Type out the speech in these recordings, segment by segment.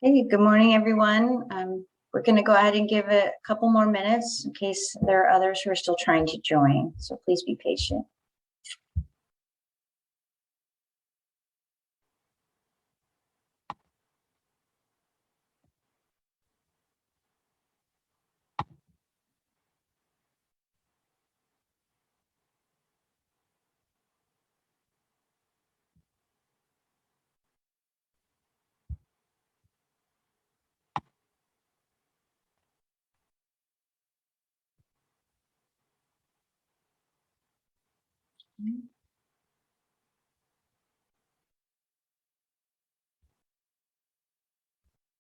Hey, good morning, everyone. We're going to go ahead and give it a couple more minutes in case there are others who are still trying to join. So please be patient.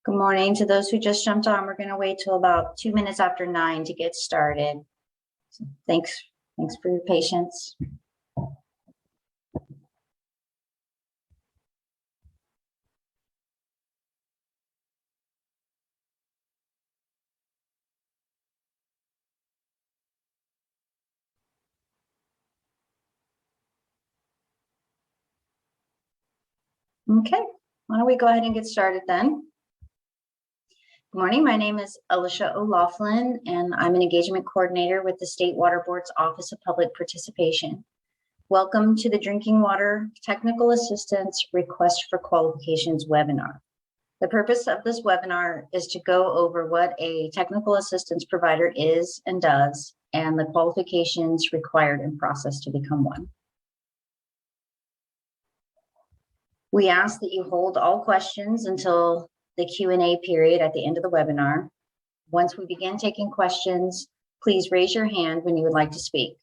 Good morning to those who just jumped on. We're going to wait till about 2 minutes after 9 to get started. So thanks for your patience. Okay, why don't we go ahead and get started then? Good morning, my name is Alicia O'Laughlin, and I'm an engagement coordinator with the State Water Board's Office of Public Participation. Welcome to the Drinking Water Technical Assistance Request for Qualifications webinar. The purpose of this webinar is to go over what a technical assistance provider is and does, and the qualifications required and process to become one. We ask that you hold all questions until the Q&A period at the end of the webinar. Once we begin taking questions, please raise your hand when you would like to speak.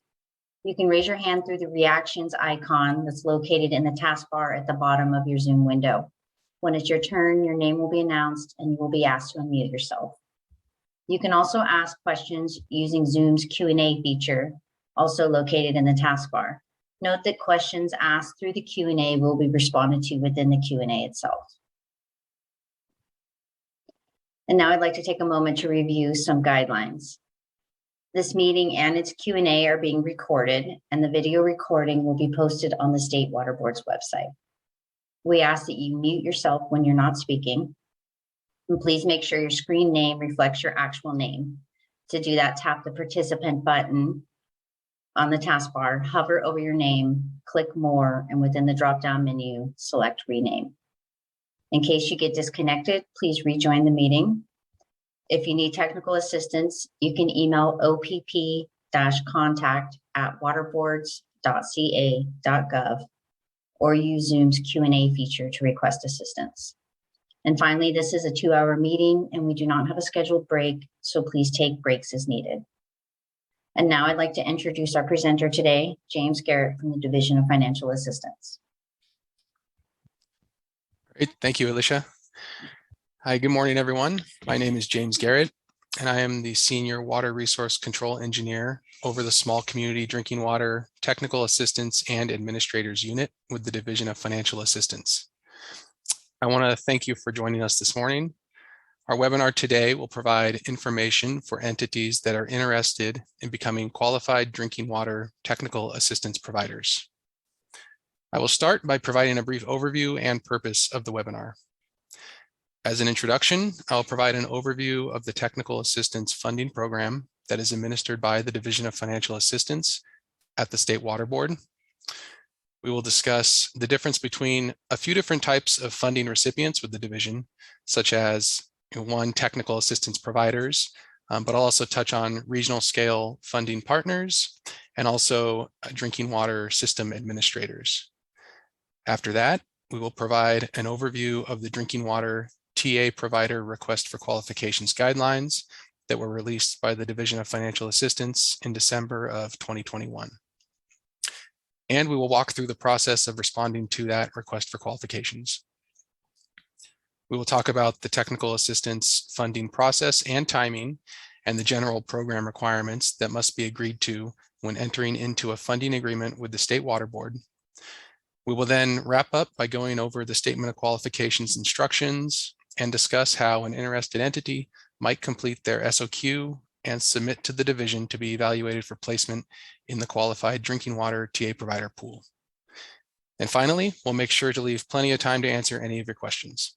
You can raise your hand through the reactions icon that's located in the taskbar at the bottom of your Zoom window. When it's your turn, your name will be announced and you will be asked to unmute yourself. You can also ask questions using Zoom's Q&A feature, also located in the taskbar. Note that questions asked through the Q&A will be responded to within the Q&A itself. And now I'd like to take a moment to review some guidelines. This meeting and its Q&A are being recorded, and the video recording will be posted on the State Water Board's website. We ask that you mute yourself when you're not speaking, and please make sure your screen name reflects your actual name. To do that, tap the participant button on the taskbar, hover over your name, click more, and within the drop-down menu, select rename. In case you get disconnected, please rejoin the meeting. If you need technical assistance, you can email opp-contact@waterboards.ca.gov or use Zoom's Q&A feature to request assistance. And finally, this is a 2-hour meeting and we do not have a scheduled break, so please take breaks as needed. And now I'd like to introduce our presenter today, James Garrett from the Division of Financial Assistance. Great, thank you, Alicia. Hi, good morning, everyone. My name is James Garrett, and I am the Senior Water Resource Control Engineer over the Small Community Drinking Water Technical Assistance and Administrators Unit with the Division of Financial Assistance. I want to thank you for joining us this morning. Our webinar today will provide information for entities that are interested in becoming qualified drinking water technical assistance providers. I will start by providing a brief overview and purpose of the webinar. As an introduction, I'll provide an overview of the Technical Assistance Funding Program that is administered by the Division of Financial Assistance at the State Water Board. We will discuss the difference between a few different types of funding recipients with the division, such as one, technical assistance providers, but I'll also touch on regional scale funding partners and also drinking water system administrators. After that, we will provide an overview of the drinking water TA provider request for qualifications guidelines that were released by the Division of Financial Assistance in December of 2021. And we will walk through the process of responding to that request for qualifications. We will talk about the technical assistance funding process and timing and the general program requirements that must be agreed to when entering into a funding agreement with the State Water Board. We will then wrap up by going over the Statement of Qualifications instructions and discuss how an interested entity might complete their SOQ and submit to the division to be evaluated for placement in the qualified drinking water TA provider pool. And finally, we'll make sure to leave plenty of time to answer any of your questions.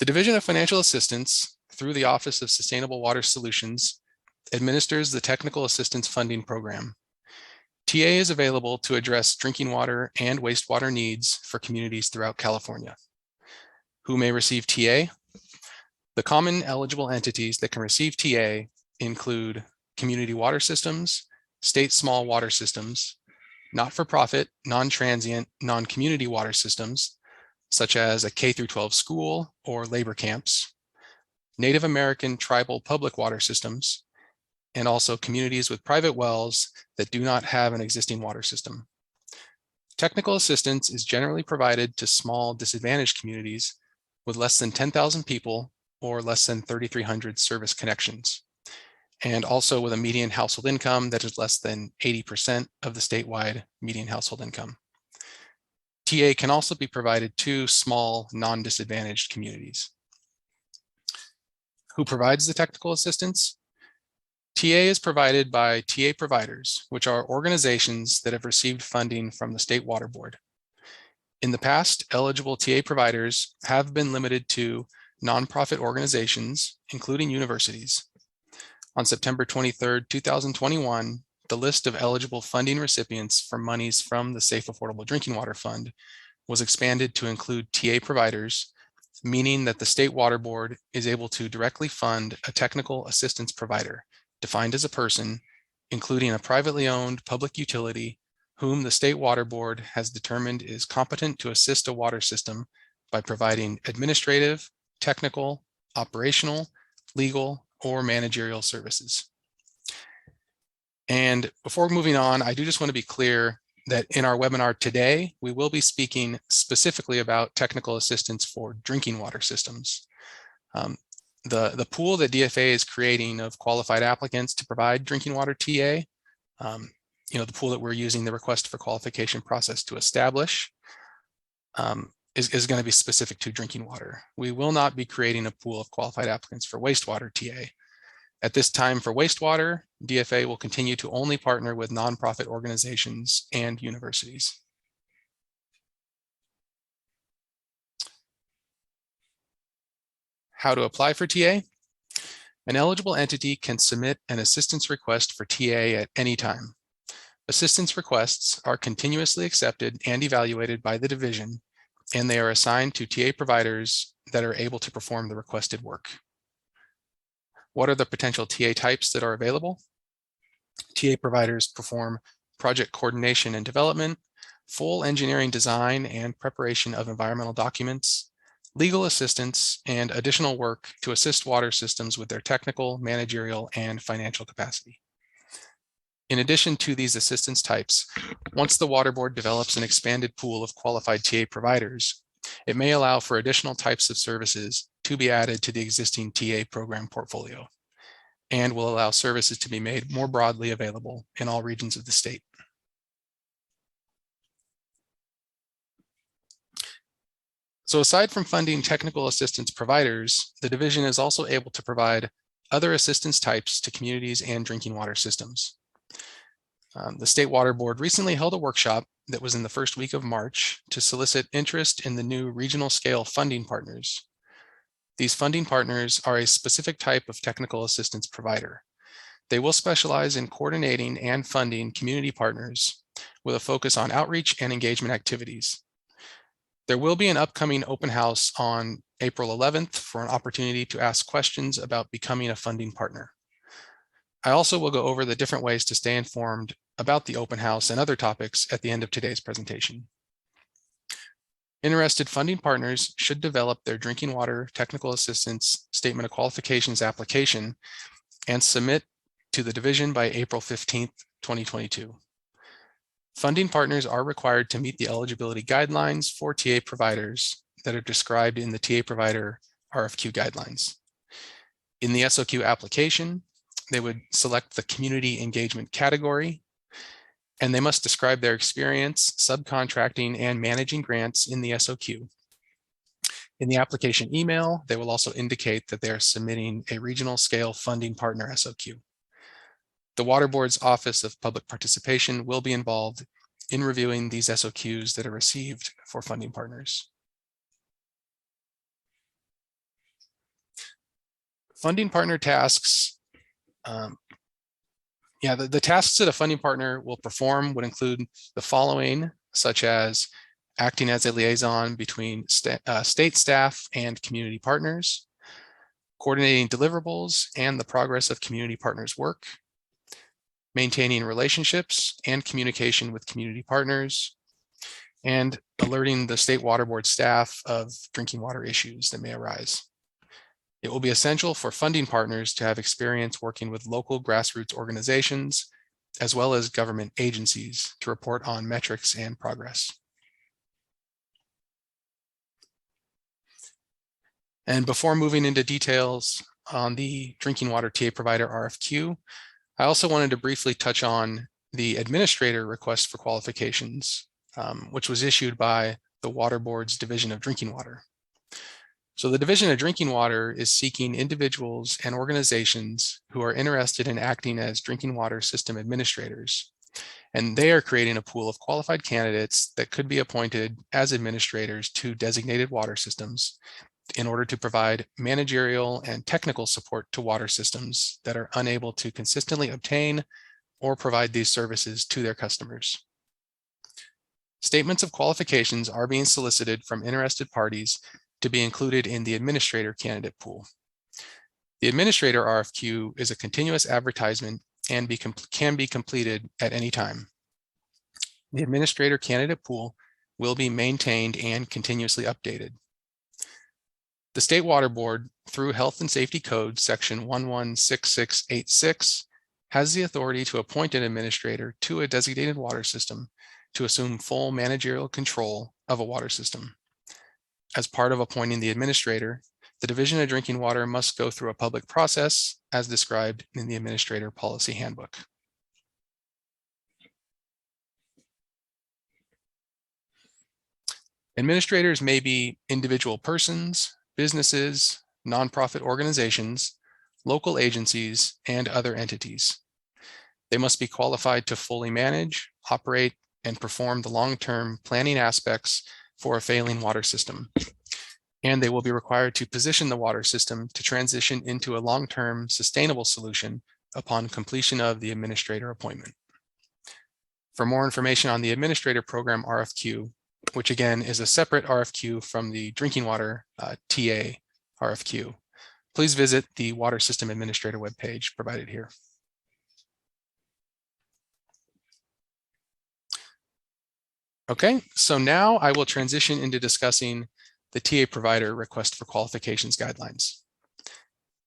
The Division of Financial Assistance, through the Office of Sustainable Water Solutions, administers the Technical Assistance Funding Program. TA is available to address drinking water and wastewater needs for communities throughout California. Who may receive TA? The common eligible entities that can receive TA include community water systems, state small water systems, not-for-profit, non-transient, non-community water systems, such as a K-12 school or labor camps, Native American tribal public water systems, and also communities with private wells that do not have an existing water system. Technical assistance is generally provided to small disadvantaged communities with less than 10,000 people or less than 3,300 service connections, and also with a median household income that is less than 80% of the statewide median household income. TA can also be provided to small non-disadvantaged communities. Who provides the technical assistance? TA is provided by TA providers, which are organizations that have received funding from the State Water Board. In the past, eligible TA providers have been limited to nonprofit organizations, including universities. On September 23rd, 2021, the list of eligible funding recipients for monies from the Safe Affordable Drinking Water Fund was expanded to include TA providers, meaning that the State Water Board is able to directly fund a technical assistance provider, defined as a person, including a privately owned public utility, whom the State Water Board has determined is competent to assist a water system by providing administrative, technical, operational, legal, or managerial services. And before moving on, I do just want to be clear that in our webinar today, we will be speaking specifically about technical assistance for drinking water systems. The pool that DFA is creating of qualified applicants to provide drinking water TA, the pool that we're using the request for qualification process to establish, is going to be specific to drinking water. We will not be creating a pool of qualified applicants for wastewater TA. At this time for wastewater, DFA will continue to only partner with nonprofit organizations and universities. How to apply for TA? An eligible entity can submit an assistance request for TA at any time. Assistance requests are continuously accepted and evaluated by the division, and they are assigned to TA providers that are able to perform the requested work. What are the potential TA types that are available? TA providers perform project coordination and development, full engineering design and preparation of environmental documents, legal assistance, and additional work to assist water systems with their technical, managerial, and financial capacity. In addition to these assistance types, once the Water Board develops an expanded pool of qualified TA providers, it may allow for additional types of services to be added to the existing TA program portfolio, and will allow services to be made more broadly available in all regions of the state. So aside from funding technical assistance providers, the division is also able to provide other assistance types to communities and drinking water systems. The State Water Board recently held a workshop that was in the first week of March to solicit interest in the new regional scale funding partners. These funding partners are a specific type of technical assistance provider. They will specialize in coordinating and funding community partners with a focus on outreach and engagement activities. There will be an upcoming open house on April 11th for an opportunity to ask questions about becoming a funding partner. I also will go over the different ways to stay informed about the open house and other topics at the end of today's presentation. Interested funding partners should develop their drinking water technical assistance statement of qualifications application and submit to the division by April 15th, 2022. Funding partners are required to meet the eligibility guidelines for TA providers that are described in the TA provider RFQ guidelines. In the SOQ application, they would select the community engagement category, and they must describe their experience subcontracting and managing grants in the SOQ. In the application email, they will also indicate that they are submitting a regional scale funding partner SOQ. The Water Board's Office of Public Participation will be involved in reviewing these SOQs that are received for funding partners. Funding partner tasks. The tasks that a funding partner will perform would include the following, such as acting as a liaison between state staff and community partners, coordinating deliverables and the progress of community partners' work, maintaining relationships and communication with community partners, and alerting the State Water Board staff of drinking water issues that may arise. It will be essential for funding partners to have experience working with local grassroots organizations, as well as government agencies, to report on metrics and progress. And before moving into details on the drinking water TA provider RFQ, I also wanted to briefly touch on the administrator request for qualifications, which was issued by the Water Board's Division of Drinking Water. So the Division of Drinking Water is seeking individuals and organizations who are interested in acting as drinking water system administrators. And they are creating a pool of qualified candidates that could be appointed as administrators to designated water systems in order to provide managerial and technical support to water systems that are unable to consistently obtain or provide these services to their customers. Statements of qualifications are being solicited from interested parties to be included in the administrator candidate pool. The administrator RFQ is a continuous advertisement and can be completed at any time. The administrator candidate pool will be maintained and continuously updated. The State Water Board, through Health and Safety Code section 116686, has the authority to appoint an administrator to a designated water system to assume full managerial control of a water system. As part of appointing the administrator, the Division of Drinking Water must go through a public process as described in the Administrator Policy Handbook. Administrators may be individual persons, businesses, nonprofit organizations, local agencies, and other entities. They must be qualified to fully manage, operate, and perform the long-term planning aspects for a failing water system. And they will be required to position the water system to transition into a long-term sustainable solution upon completion of the administrator appointment. For more information on the administrator program RFQ, which again is a separate RFQ from the drinking water TA RFQ, please visit the Water System Administrator webpage provided here. Okay, so now I will transition into discussing the TA provider request for qualifications guidelines.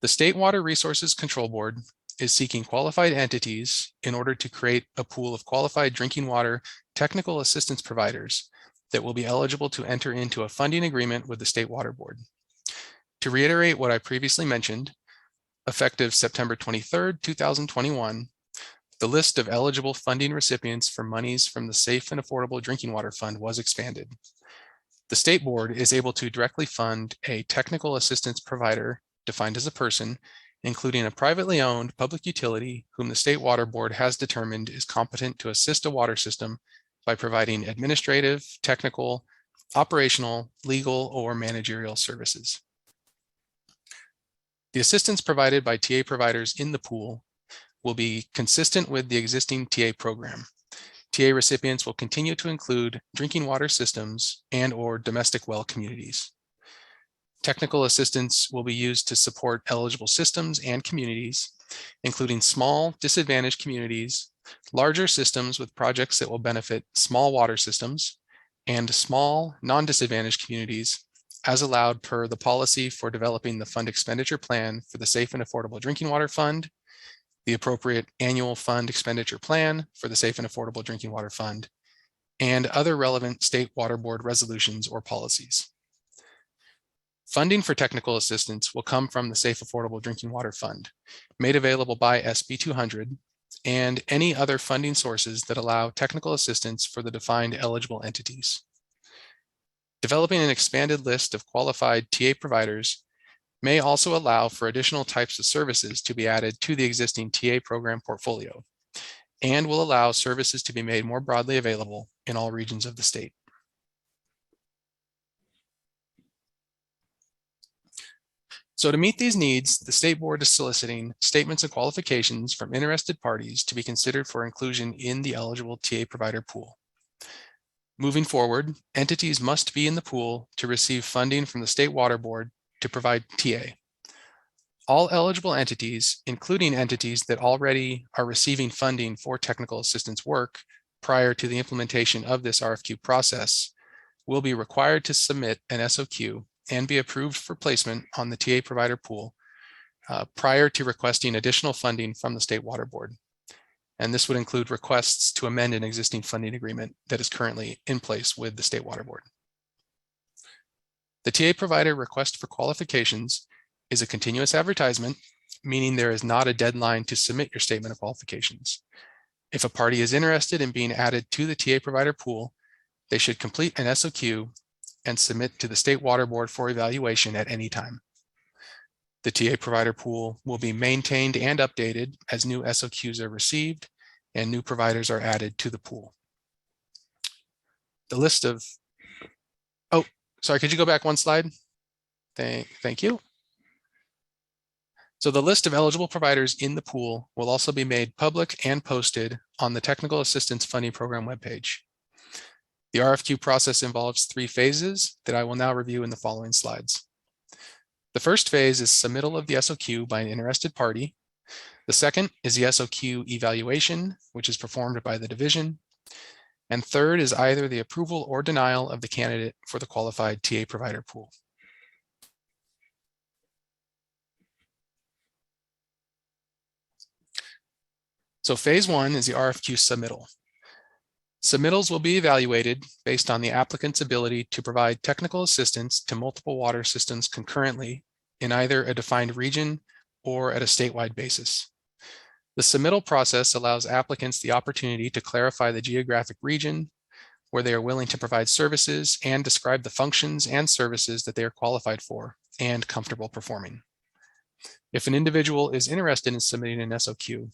The State Water Resources Control Board is seeking qualified entities in order to create a pool of qualified drinking water technical assistance providers that will be eligible to enter into a funding agreement with the State Water Board. To reiterate what I previously mentioned, effective September 23rd, 2021, the list of eligible funding recipients for monies from the Safe and Affordable Drinking Water Fund was expanded. The State Board is able to directly fund a technical assistance provider defined as a person, including a privately owned public utility whom the State Water Board has determined is competent to assist a water system by providing administrative, technical, operational, legal, or managerial services. The assistance provided by TA providers in the pool will be consistent with the existing TA program. TA recipients will continue to include drinking water systems and/or domestic well communities. Technical assistance will be used to support eligible systems and communities, including small disadvantaged communities, larger systems with projects that will benefit small water systems, and small non-disadvantaged communities as allowed per the policy for developing the fund expenditure plan for the Safe and Affordable Drinking Water Fund, the appropriate annual fund expenditure plan for the Safe and Affordable Drinking Water Fund, and other relevant State Water Board resolutions or policies. Funding for technical assistance will come from the Safe Affordable Drinking Water Fund, made available by SB 200, and any other funding sources that allow technical assistance for the defined eligible entities. Developing an expanded list of qualified TA providers may also allow for additional types of services to be added to the existing TA program portfolio, and will allow services to be made more broadly available in all regions of the state. So to meet these needs, the State Board is soliciting statements of qualifications from interested parties to be considered for inclusion in the eligible TA provider pool. Moving forward, entities must be in the pool to receive funding from the State Water Board to provide TA. All eligible entities, including entities that already are receiving funding for technical assistance work prior to the implementation of this RFQ process, will be required to submit an SOQ and be approved for placement on the TA provider pool prior to requesting additional funding from the State Water Board. And this would include requests to amend an existing funding agreement that is currently in place with the State Water Board. The TA provider request for qualifications is a continuous advertisement, meaning there is not a deadline to submit your statement of qualifications. If a party is interested in being added to the TA provider pool, they should complete an SOQ and submit to the State Water Board for evaluation at any time. The TA provider pool will be maintained and updated as new SOQs are received and new providers are added to the pool. The list of, oh, sorry, could you go back one slide? Thank you. So the list of eligible providers in the pool will also be made public and posted on the Technical Assistance Funding Program webpage. The RFQ process involves 3 phases that I will now review in the following slides. The first phase is submittal of the SOQ by an interested party. The second is the SOQ evaluation, which is performed by the division. And third is either the approval or denial of the candidate for the qualified TA provider pool. So phase 1 is the RFQ submittal. Submittals will be evaluated based on the applicant's ability to provide technical assistance to multiple water systems concurrently in either a defined region or at a statewide basis. The submittal process allows applicants the opportunity to clarify the geographic region where they are willing to provide services and describe the functions and services that they are qualified for and comfortable performing. If an individual is interested in submitting an SOQ,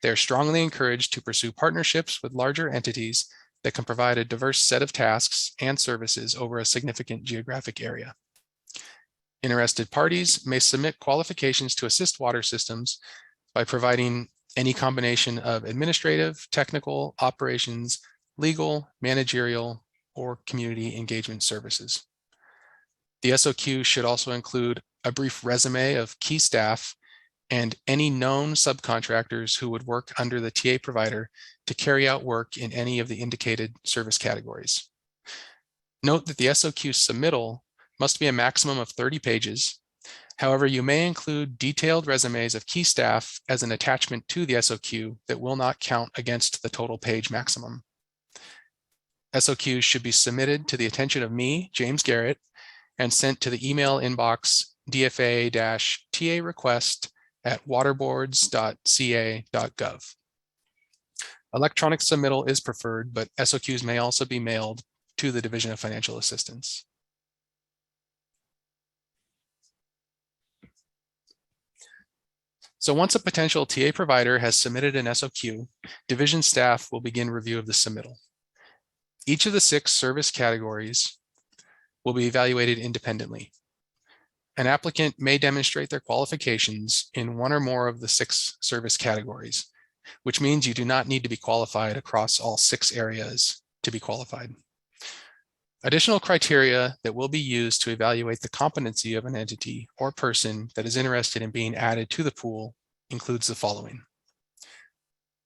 they are strongly encouraged to pursue partnerships with larger entities that can provide a diverse set of tasks and services over a significant geographic area. Interested parties may submit qualifications to assist water systems by providing any combination of administrative, technical, operations, legal, managerial, or community engagement services. The SOQ should also include a brief resume of key staff and any known subcontractors who would work under the TA provider to carry out work in any of the indicated service categories. Note that the SOQ submittal must be a maximum of 30 pages. However, you may include detailed resumes of key staff as an attachment to the SOQ that will not count against the total page maximum. SOQs should be submitted to the attention of me, James Garrett, and sent to the email inbox dfa-ta request@waterboards.ca.gov. Electronic submittal is preferred, but SOQs may also be mailed to the Division of Financial Assistance. So once a potential TA provider has submitted an SOQ, division staff will begin review of the submittal. Each of the 6 service categories will be evaluated independently. An applicant may demonstrate their qualifications in one or more of the 6 service categories, which means you do not need to be qualified across all 6 areas to be qualified. Additional criteria that will be used to evaluate the competency of an entity or person that is interested in being added to the pool includes the following.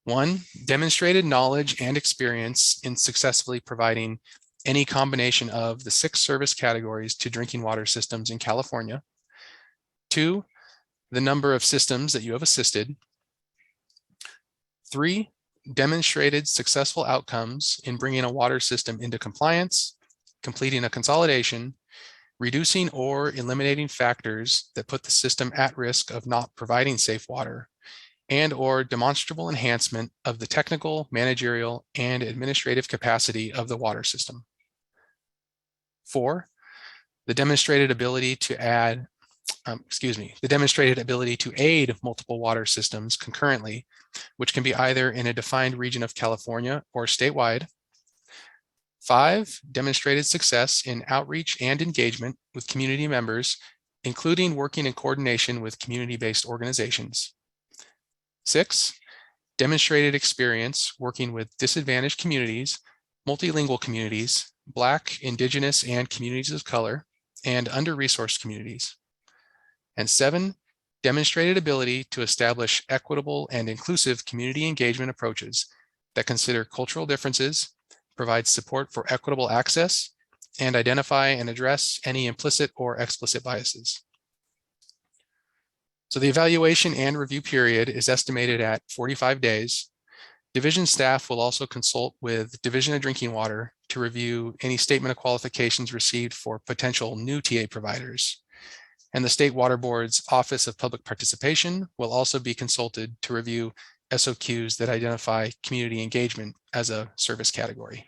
1, demonstrated knowledge and experience in successfully providing any combination of the 6 service categories to drinking water systems in California. 2, the number of systems that you have assisted. 3, demonstrated successful outcomes in bringing a water system into compliance, completing a consolidation, reducing or eliminating factors that put the system at risk of not providing safe water, and or demonstrable enhancement of the technical, managerial, and administrative capacity of the water system. 4, the demonstrated ability to aid multiple water systems concurrently, which can be either in a defined region of California or statewide. 5, demonstrated success in outreach and engagement with community members including working in coordination with community-based organizations. 6, demonstrated experience working with disadvantaged communities, multilingual communities, Black, Indigenous, and communities of color, and under-resourced communities. And 7, demonstrated ability to establish equitable and inclusive community engagement approaches that consider cultural differences, provide support for equitable access, and identify and address any implicit or explicit biases. So the evaluation and review period is estimated at 45 days. Division staff will also consult with Division of Drinking Water to review any statement of qualifications received for potential new TA providers. And the State Water Board's Office of Public Participation will also be consulted to review SOQs that identify community engagement as a service category.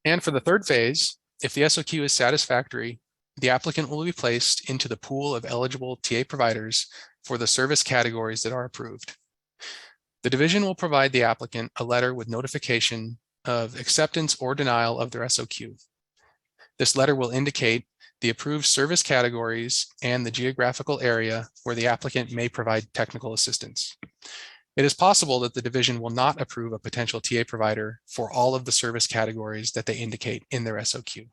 And for the third phase, if the SOQ is satisfactory, the applicant will be placed into the pool of eligible TA providers for the service categories that are approved. The division will provide the applicant a letter with notification of acceptance or denial of their SOQ. This letter will indicate the approved service categories and the geographical area where the applicant may provide technical assistance. It is possible that the division will not approve a potential TA provider for all of the service categories that they indicate in their SOQ.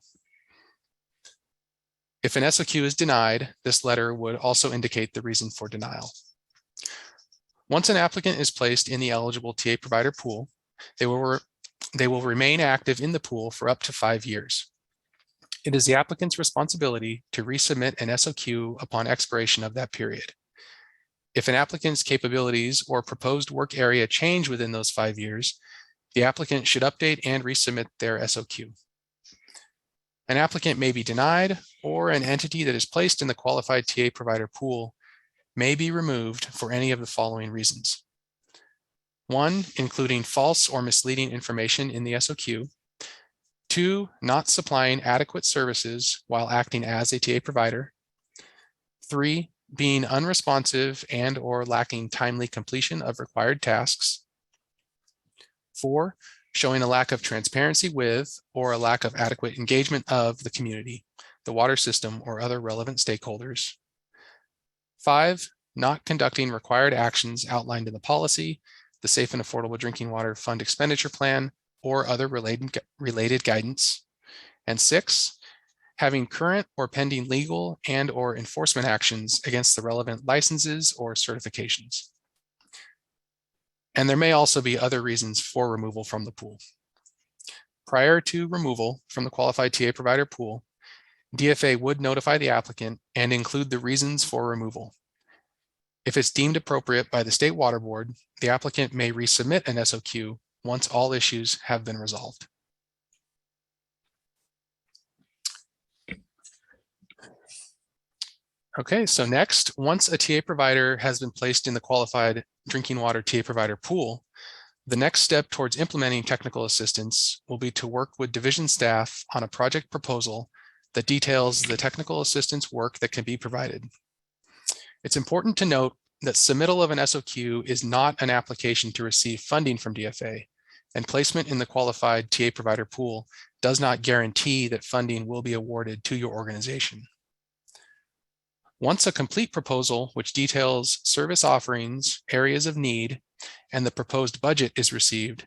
If an SOQ is denied, this letter would also indicate the reason for denial. Once an applicant is placed in the eligible TA provider pool, they will remain active in the pool for up to 5 years. It is the applicant's responsibility to resubmit an SOQ upon expiration of that period. If an applicant's capabilities or proposed work area change within those 5 years, the applicant should update and resubmit their SOQ. An applicant may be denied, or an entity that is placed in the qualified TA provider pool may be removed for any of the following reasons. 1, including false or misleading information in the SOQ. 2, not supplying adequate services while acting as a TA provider. 3, being unresponsive and or lacking timely completion of required tasks. 4, showing a lack of transparency with or a lack of adequate engagement of the community, the water system, or other relevant stakeholders. 5, not conducting required actions outlined in the policy, the Safe and Affordable Drinking Water Fund Expenditure Plan, or other related guidance. And 6, having current or pending legal and or enforcement actions against the relevant licenses or certifications. And there may also be other reasons for removal from the pool. Prior to removal from the qualified TA provider pool, DFA would notify the applicant and include the reasons for removal. If it's deemed appropriate by the State Water Board, the applicant may resubmit an SOQ once all issues have been resolved. Okay, so next, once a TA provider has been placed in the qualified drinking water TA provider pool, the next step towards implementing technical assistance will be to work with division staff on a project proposal that details the technical assistance work that can be provided. It's important to note that submittal of an SOQ is not an application to receive funding from DFA, and placement in the qualified TA provider pool does not guarantee that funding will be awarded to your organization. Once a complete proposal, which details service offerings, areas of need, and the proposed budget is received,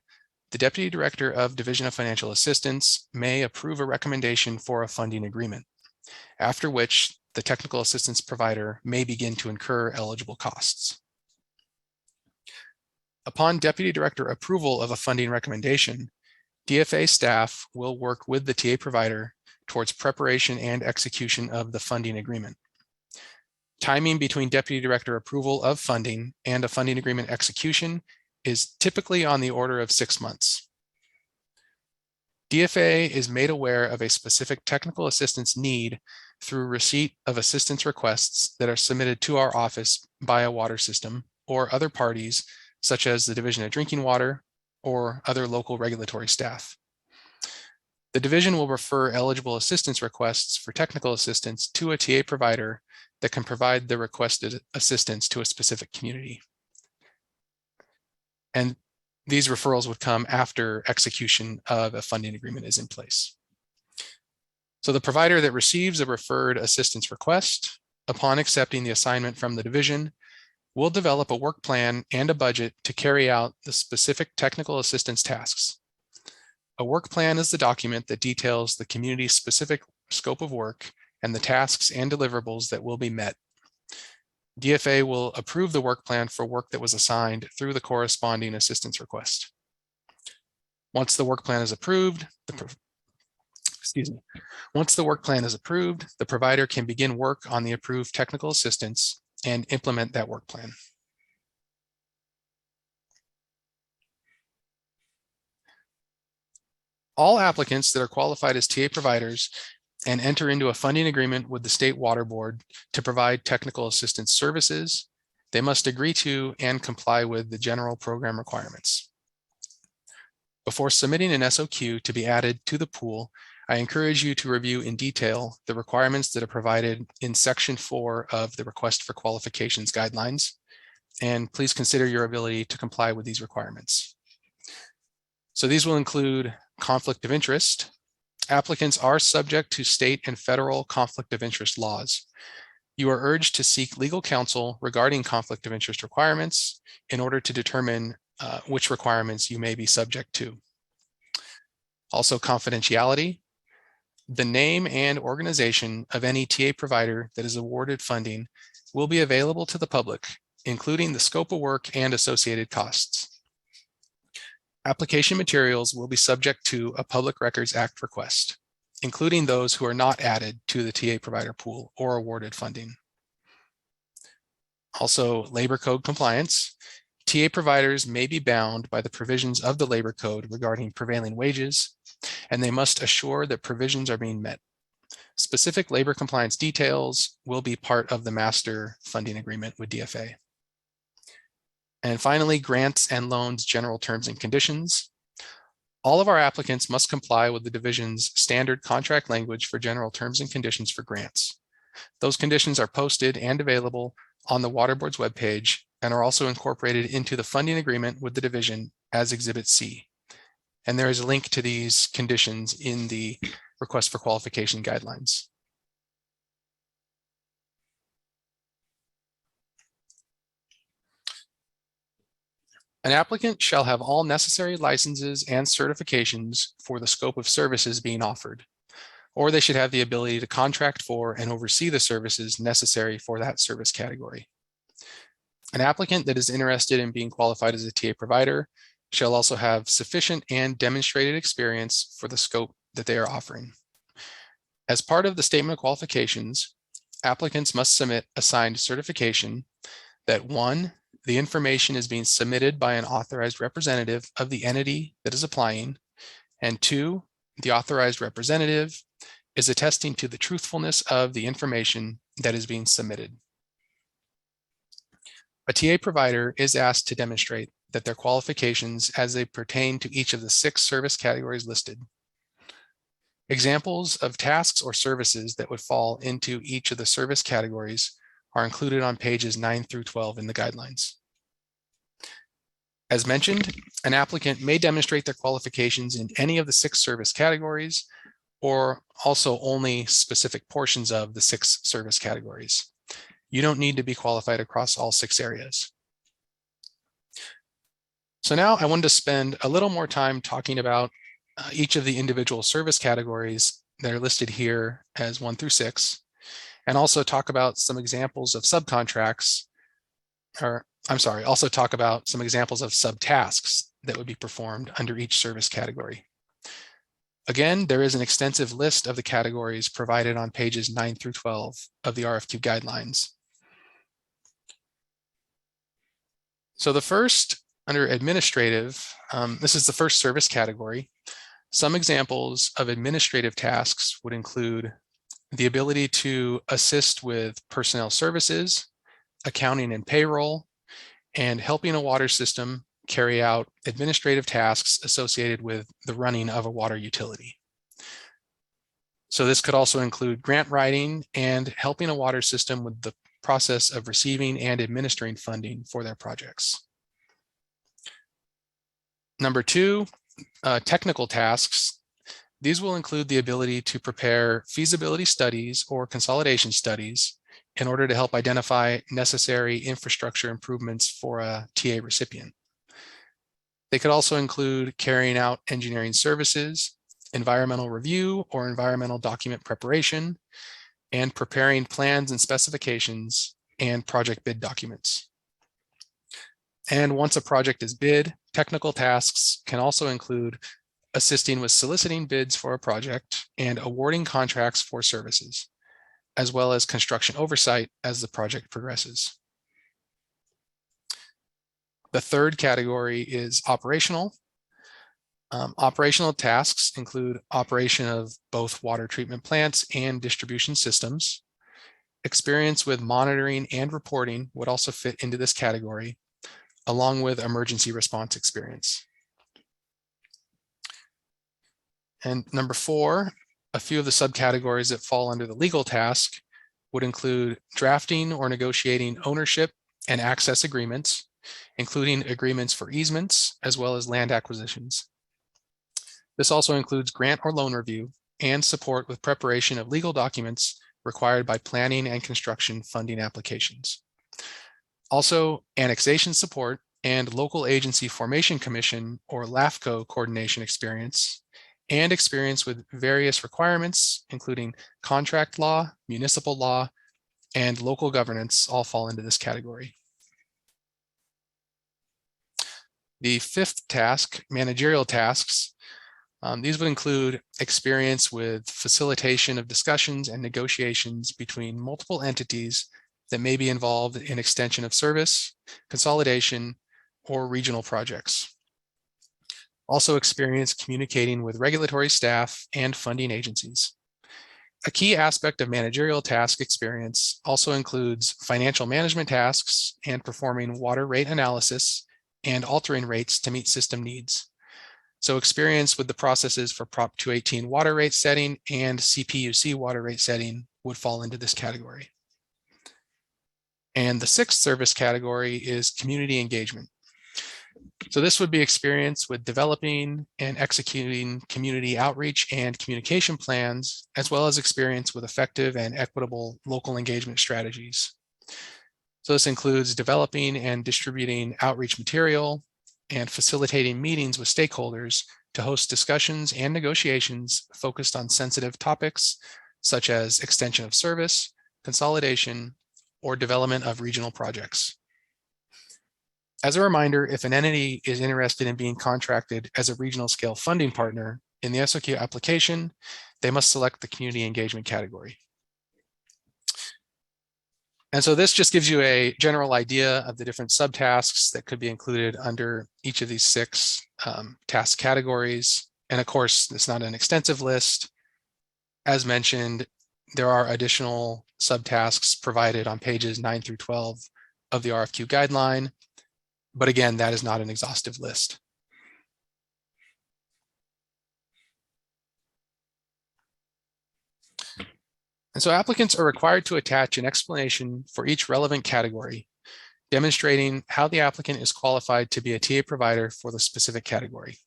the Deputy Director of Division of Financial Assistance may approve a recommendation for a funding agreement, after which the technical assistance provider may begin to incur eligible costs. Upon Deputy Director approval of a funding recommendation, DFA staff will work with the TA provider towards preparation and execution of the funding agreement. Timing between Deputy Director approval of funding and a funding agreement execution is typically on the order of 6 months. DFA is made aware of a specific technical assistance need through receipt of assistance requests that are submitted to our office by a water system or other parties, such as the Division of Drinking Water or other local regulatory staff. The division will refer eligible assistance requests for technical assistance to a TA provider that can provide the requested assistance to a specific community. And These referrals would come after execution of a funding agreement is in place. So the provider that receives a referred assistance request, upon accepting the assignment from the division, will develop a work plan and a budget to carry out the specific technical assistance tasks. A work plan is the document that details the community's specific scope of work and the tasks and deliverables that will be met. DFA will approve the work plan for work that was assigned through the corresponding assistance request. Once the work plan is approved, Once the work plan is approved, the provider can begin work on the approved technical assistance and implement that work plan. All applicants that are qualified as TA providers and enter into a funding agreement with the State Water Board to provide technical assistance services, they must agree to and comply with the general program requirements. Before submitting an SOQ to be added to the pool, I encourage you to review in detail the requirements that are provided in Section 4 of the Request for Qualifications guidelines, and please consider your ability to comply with these requirements. So these will include conflict of interest. Applicants are subject to state and federal conflict of interest laws. You are urged to seek legal counsel regarding conflict of interest requirements in order to determine which requirements you may be subject to. Also, confidentiality. The name and organization of any TA provider that is awarded funding will be available to the public, including the scope of work and associated costs. Application materials will be subject to a Public Records Act request, including those who are not added to the TA provider pool or awarded funding. Also, labor code compliance. TA providers may be bound by the provisions of the labor code regarding prevailing wages, and they must assure that provisions are being met. Specific labor compliance details will be part of the master funding agreement with DFA. And finally, grants and loans general terms and conditions. All of our applicants must comply with the division's standard contract language for general terms and conditions for grants. Those conditions are posted and available on the Water Board's webpage and are also incorporated into the funding agreement with the division as Exhibit C. And there is a link to these conditions in the Request for Qualification guidelines. An applicant shall have all necessary licenses and certifications for the scope of services being offered, or they should have the ability to contract for and oversee the services necessary for that service category. An applicant that is interested in being qualified as a TA provider shall also have sufficient and demonstrated experience for the scope that they are offering. As part of the statement of qualifications, applicants must submit a signed certification that 1, the information is being submitted by an authorized representative of the entity that is applying, and 2, the authorized representative is attesting to the truthfulness of the information that is being submitted. A TA provider is asked to demonstrate that their qualifications as they pertain to each of the 6 service categories listed. Examples of tasks or services that would fall into each of the service categories are included on pages 9 through 12 in the guidelines. As mentioned, an applicant may demonstrate their qualifications in any of the 6 service categories, or also only specific portions of the 6 service categories. You don't need to be qualified across all 6 areas. So now I wanted to spend a little more time talking about each of the individual service categories that are listed here as 1 through 6, and also talk about some examples of subcontracts, or I'm sorry, also talk about some examples of subtasks that would be performed under each service category. Again, there is an extensive list of the categories provided on pages 9 through 12 of the RFQ guidelines. So the first, under administrative, this is the first service category. Some examples of administrative tasks would include the ability to assist with personnel services, accounting and payroll, and helping a water system carry out administrative tasks associated with the running of a water utility. So this could also include grant writing and helping a water system with the process of receiving and administering funding for their projects. Number two, technical tasks. These will include the ability to prepare feasibility studies or consolidation studies in order to help identify necessary infrastructure improvements for a TA recipient. They could also include carrying out engineering services, environmental review or environmental document preparation, and preparing plans and specifications and project bid documents. And once a project is bid, technical tasks can also include assisting with soliciting bids for a project and awarding contracts for services, as well as construction oversight as the project progresses. The third category is operational. Operational tasks include operation of both water treatment plants and distribution systems. Experience with monitoring and reporting would also fit into this category, along with emergency response experience. And number four, a few of the subcategories that fall under the legal task would include drafting or negotiating ownership and access agreements, including agreements for easements, as well as land acquisitions. This also includes grant or loan review and support with preparation of legal documents required by planning and construction funding applications. Also, annexation support and local agency formation commission or LAFCO coordination experience, and experience with various requirements, including contract law, municipal law, and local governance all fall into this category. The fifth task, managerial tasks, these would include experience with facilitation of discussions and negotiations between multiple entities that may be involved in extension of service, consolidation, or regional projects. Also experience communicating with regulatory staff and funding agencies. A key aspect of managerial task experience also includes financial management tasks and performing water rate analysis and altering rates to meet system needs. So experience with the processes for Prop 218 water rate setting and CPUC water rate setting would fall into this category. And the sixth service category is community engagement. So this would be experience with developing and executing community outreach and communication plans, as well as experience with effective and equitable local engagement strategies. So this includes developing and distributing outreach material and facilitating meetings with stakeholders to host discussions and negotiations focused on sensitive topics such as extension of service, consolidation, or development of regional projects. As a reminder, if an entity is interested in being contracted as a regional scale funding partner in the SOQ application, they must select the community engagement category. And so this just gives you a general idea of the different subtasks that could be included under each of these six task categories. And of course, it's not an extensive list. As mentioned, there are additional subtasks provided on pages 9 through 12 of the RFQ guideline. But again, that is not an exhaustive list. And so applicants are required to attach an explanation for each relevant category, demonstrating how the applicant is qualified to be a TA provider for the specific category.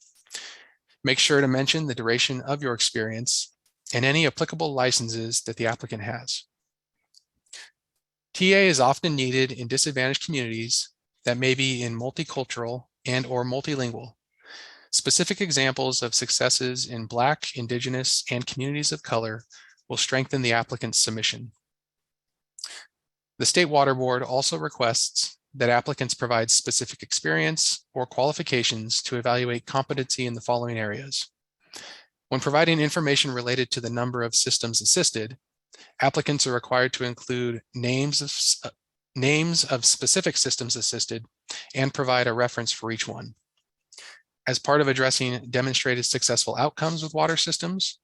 Make sure to mention the duration of your experience and any applicable licenses that the applicant has. TA is often needed in disadvantaged communities that may be in multicultural and or multilingual. Specific examples of successes in Black, Indigenous, and communities of color will strengthen the applicant's submission. The State Water Board also requests that applicants provide specific experience or qualifications to evaluate competency in the following areas. When providing information related to the number of systems assisted, applicants are required to include names of specific systems assisted and provide a reference for each one. As part of addressing demonstrated successful outcomes with water systems,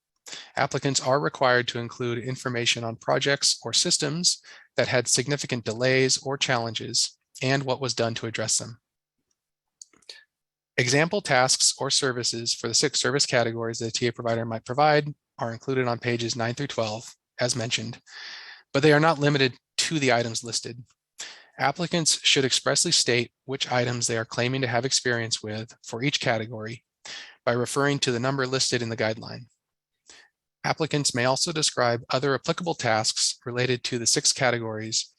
applicants are required to include information on projects or systems that had significant delays or challenges and what was done to address them. Example tasks or services for the 6 service categories that a TA provider might provide are included on pages 9 through 12, as mentioned, but they are not limited to the items listed. Applicants should expressly state which items they are claiming to have experience with for each category by referring to the number listed in the guideline. Applicants may also describe other applicable tasks related to the 6 categories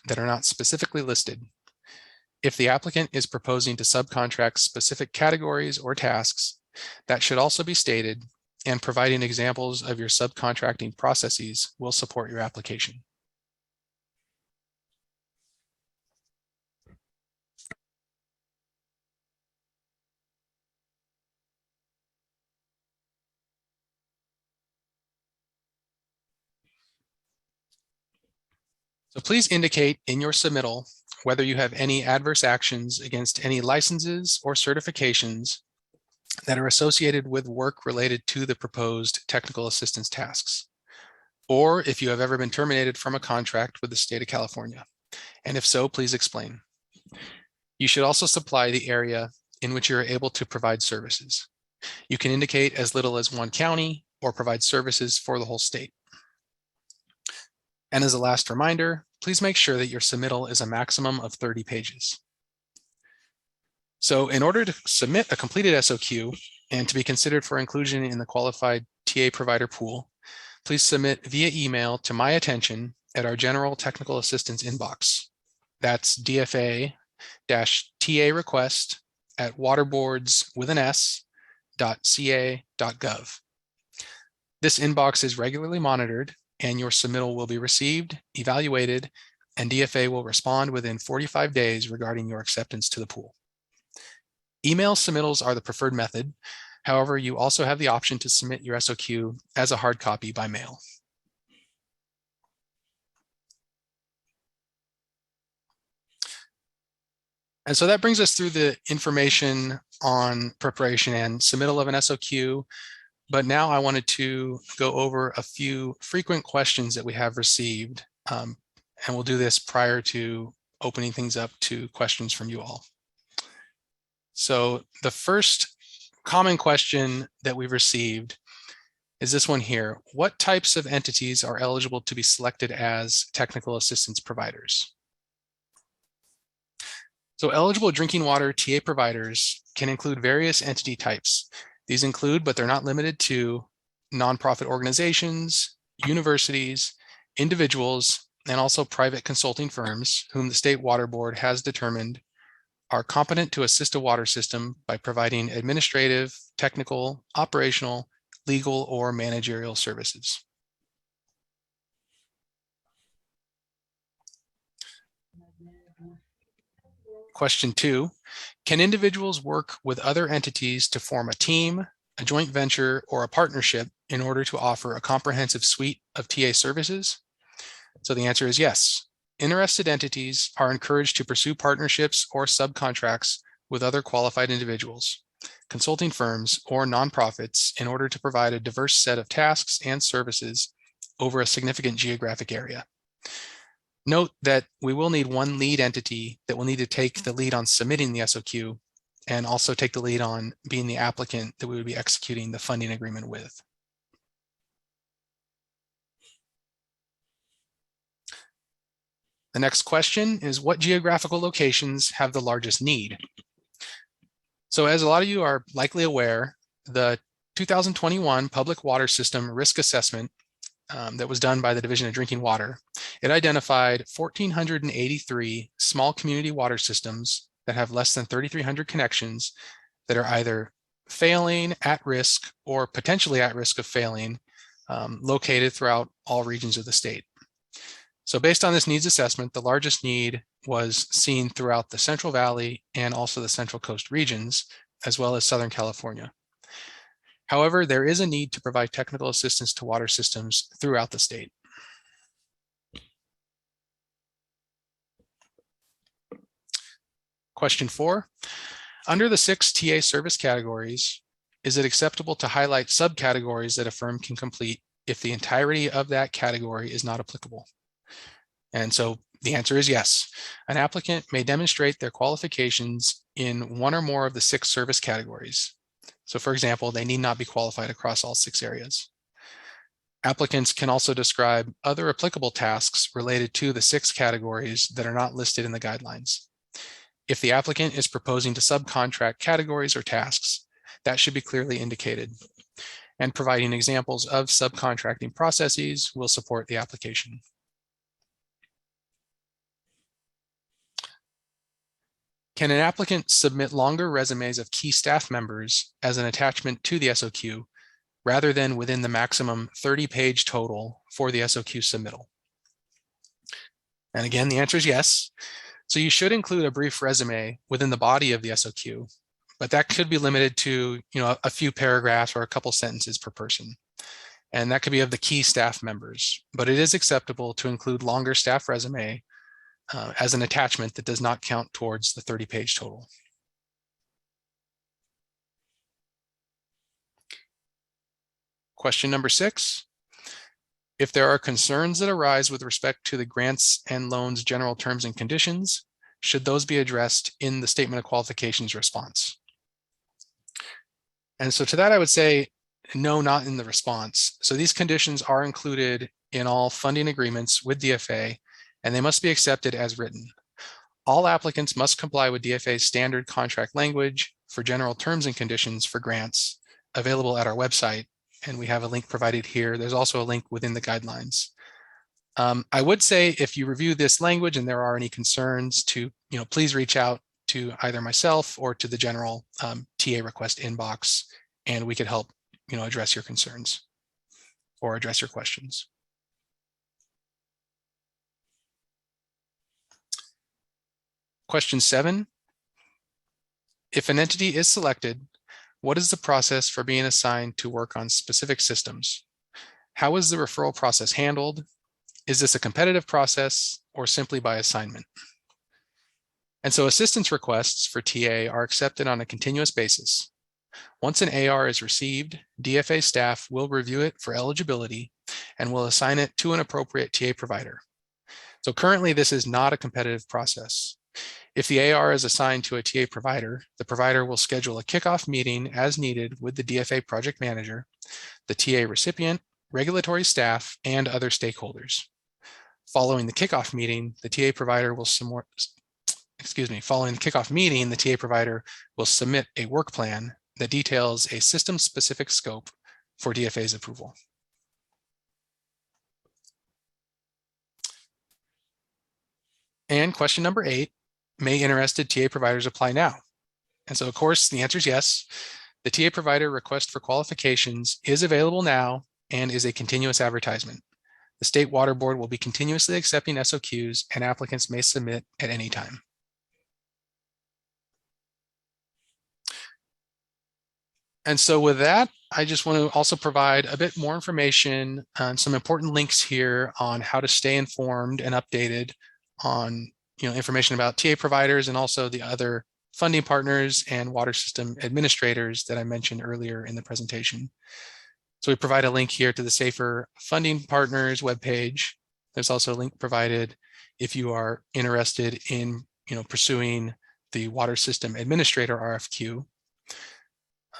that are not specifically listed. If the applicant is proposing to subcontract specific categories or tasks, that should also be stated, and providing examples of your subcontracting processes will support your application. So please indicate in your submittal whether you have any adverse actions against any licenses or certifications that are associated with work related to the proposed technical assistance tasks, or if you have ever been terminated from a contract with the state of California. And if so, please explain. You should also supply the area in which you're able to provide services. You can indicate as little as 1 county or provide services for the whole state. And as a last reminder, please make sure that your submittal is a maximum of 30 pages. So in order to submit a completed SOQ and to be considered for inclusion in the qualified TA provider pool, please submit via email to my attention at our general technical assistance inbox. That's DFA-TA request at waterboards.ca.gov. This inbox is regularly monitored, and your submittal will be received, evaluated, and DFA will respond within 45 days regarding your acceptance to the pool. Email submittals are the preferred method. However, you also have the option to submit your SOQ as a hard copy by mail. And so that brings us through the information on preparation and submittal of an SOQ. But now I wanted to go over a few frequent questions that we have received. And we'll do this prior to opening things up to questions from you all. So the first common question that we've received is this one here. What types of entities are eligible to be selected as technical assistance providers? So eligible drinking water TA providers can include various entity types. These include, but they're not limited to, nonprofit organizations, universities, individuals, and also private consulting firms whom the State Water Board has determined are competent to assist a water system by providing administrative, technical, operational, legal, or managerial services. Question 2, can individuals work with other entities to form a team, a joint venture, or a partnership in order to offer a comprehensive suite of TA services? So the answer is yes. Interested entities are encouraged to pursue partnerships or subcontracts with other qualified individuals, consulting firms, or nonprofits in order to provide a diverse set of tasks and services over a significant geographic area. Note that we will need one lead entity that will need to take the lead on submitting the SOQ and also take the lead on being the applicant that we would be executing the funding agreement with. The next question is, what geographical locations have the largest need? So as a lot of you are likely aware, the 2021 Public Water System Risk Assessment that was done by the Division of Drinking Water, it identified 1,483 small community water systems that have less than 3,300 connections that are either failing, at risk, or potentially at risk of failing, located throughout all regions of the state. So based on this needs assessment, the largest need was seen throughout the Central Valley and also the Central Coast regions, as well as Southern California. However, there is a need to provide technical assistance to water systems throughout the state. Question 4, under the 6 TA service categories, is it acceptable to highlight subcategories that a firm can complete if the entirety of that category is not applicable? And so the answer is yes. An applicant may demonstrate their qualifications in one or more of the 6 service categories. So for example, they need not be qualified across all 6 areas. Applicants can also describe other applicable tasks related to the 6 categories that are not listed in the guidelines. If the applicant is proposing to subcontract categories or tasks, that should be clearly indicated. And providing examples of subcontracting processes will support the application. Can an applicant submit longer resumes of key staff members as an attachment to the SOQ rather than within the maximum 30-page total for the SOQ submittal? And again, the answer is yes. So you should include a brief resume within the body of the SOQ, but that could be limited to a few paragraphs or a couple sentences per person. And that could be of the key staff members, but it is acceptable to include longer staff resume as an attachment that does not count towards the 30-page total. Question number 6. If there are concerns that arise with respect to the grants and loans general terms and conditions, should those be addressed in the statement of qualifications response? And so to that, I would say, no, not in the response. So these conditions are included in all funding agreements with DFA, and they must be accepted as written. All applicants must comply with DFA's standard contract language for general terms and conditions for grants available at our website. And we have a link provided here. There's also a link within the guidelines. I would say if you review this language and there are any concerns to, please reach out to either myself or to the general TA request inbox, and we could help, address your concerns or address your questions. Question 7, if an entity is selected, what is the process for being assigned to work on specific systems? How is the referral process handled? Is this a competitive process or simply by assignment? And so assistance requests for TA are accepted on a continuous basis. Once an AR is received, DFA staff will review it for eligibility and will assign it to an appropriate TA provider. So currently, this is not a competitive process. If the AR is assigned to a TA provider, the provider will schedule a kickoff meeting as needed with the DFA project manager, the TA recipient, regulatory staff, and other stakeholders. Following the kickoff meeting, the TA provider will submit a work plan that details a system-specific scope for DFA's approval. And question number 8, may interested TA providers apply now? And so, of course, the answer is yes. The TA provider request for qualifications is available now and is a continuous advertisement. The State Water Board will be continuously accepting SOQs, and applicants may submit at any time. And so with that, I just want to also provide a bit more information on some important links here on how to stay informed and updated on information about TA providers and also the other funding partners and water system administrators that I mentioned earlier in the presentation. So we provide a link here to the Safer Funding Partners webpage. There's also a link provided if you are interested in pursuing the Water System Administrator RFQ.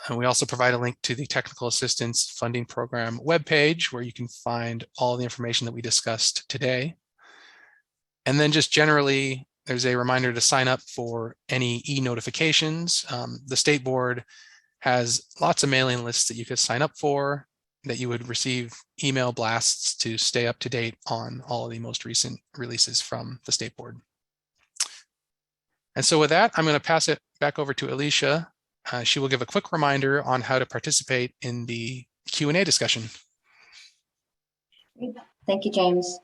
And we also provide a link to the Technical Assistance Funding Program webpage where you can find all the information that we discussed today. And then just generally, there's a reminder to sign up for any e-notifications. The State Board has lots of mailing lists that you could sign up for, that you would receive email blasts to stay up to date on all of the most recent releases from the State Board. And so with that, I'm going to pass it back over to Alicia. She will give a quick reminder on how to participate in the Q&A discussion. Thank you, James.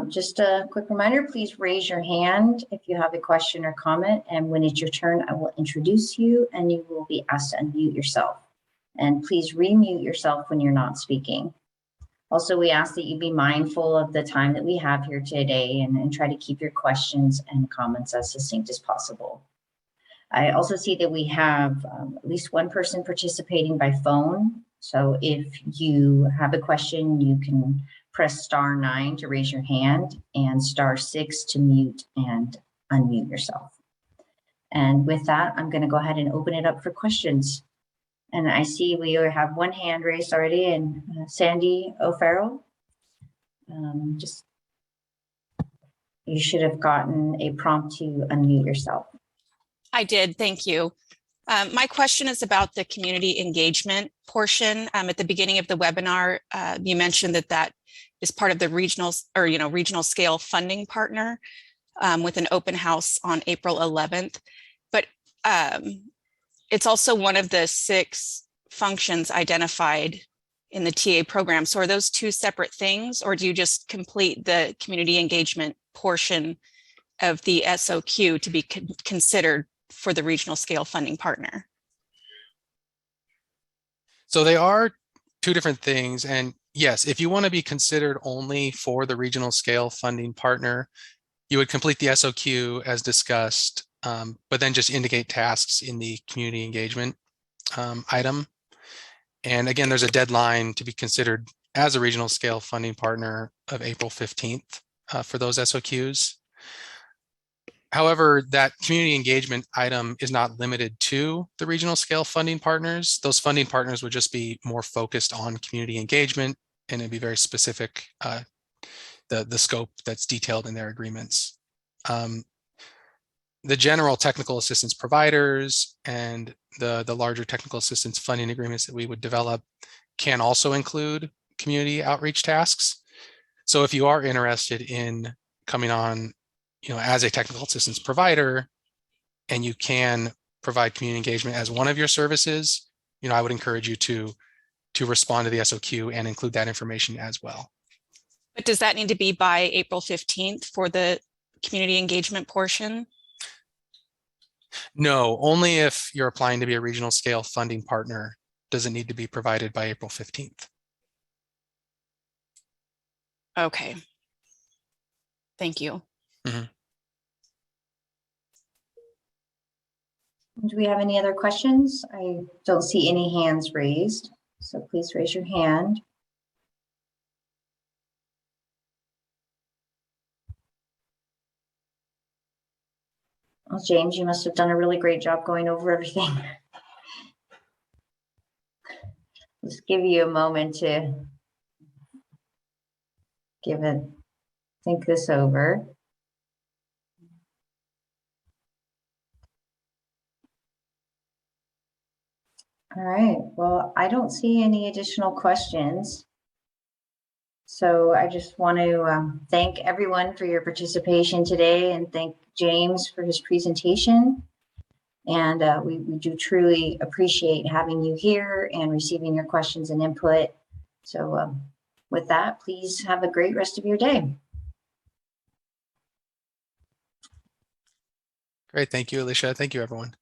Just a quick reminder, please raise your hand if you have a question or comment, and when it's your turn, I will introduce you and you will be asked to unmute yourself. And please remute yourself when you're not speaking. Also, we ask that you be mindful of the time that we have here today and try to keep your questions and comments as succinct as possible. I also see that we have at least one person participating by phone. So if you have a question, you can press *9 to raise your hand and *6 to mute and unmute yourself. And with that, I'm going to go ahead and open it up for questions. And I see we have one hand raised already, and Sandy O'Farrell. Just, you should have gotten a prompt to unmute yourself. I did, thank you. My question is about the community engagement portion. At the beginning of the webinar, you mentioned that is part of the regional scale funding partner with an open house on April 11th. But it's also one of the 6 functions identified in the TA program. So are those 2 separate things, or do you just complete the community engagement portion of the SOQ to be considered for the regional scale funding partner? So they are 2 different things. And yes, if you want to be considered only for the regional scale funding partner, you would complete the SOQ as discussed, but then just indicate tasks in the community engagement item. And again, there's a deadline to be considered as a regional scale funding partner of April 15th for those SOQs. However, that community engagement item is not limited to the regional scale funding partners. Those funding partners would just be more focused on community engagement, and it'd be very specific, the scope that's detailed in their agreements. The general technical assistance providers and the larger technical assistance funding agreements that we would develop can also include community outreach tasks. So if you are interested in coming on as a technical assistance provider, and you can provide community engagement as one of your services, I would encourage you to respond to the SOQ and include that information as well. But does that need to be by April 15th for the community engagement portion? No, only if you're applying to be a regional scale funding partner does it need to be provided by April 15th. Okay. Thank you. Mm-hmm. Do we have any other questions? I don't see any hands raised, so please raise your hand. Well, James, you must have done a really great job going over everything. Just give you a moment to think this over. All right, well, I don't see any additional questions. So I just want to thank everyone for your participation today, and thank James for his presentation. And we do truly appreciate having you here and receiving your questions and input. So with that, please have a great rest of your day. Great, thank you, Alicia. Thank you, everyone.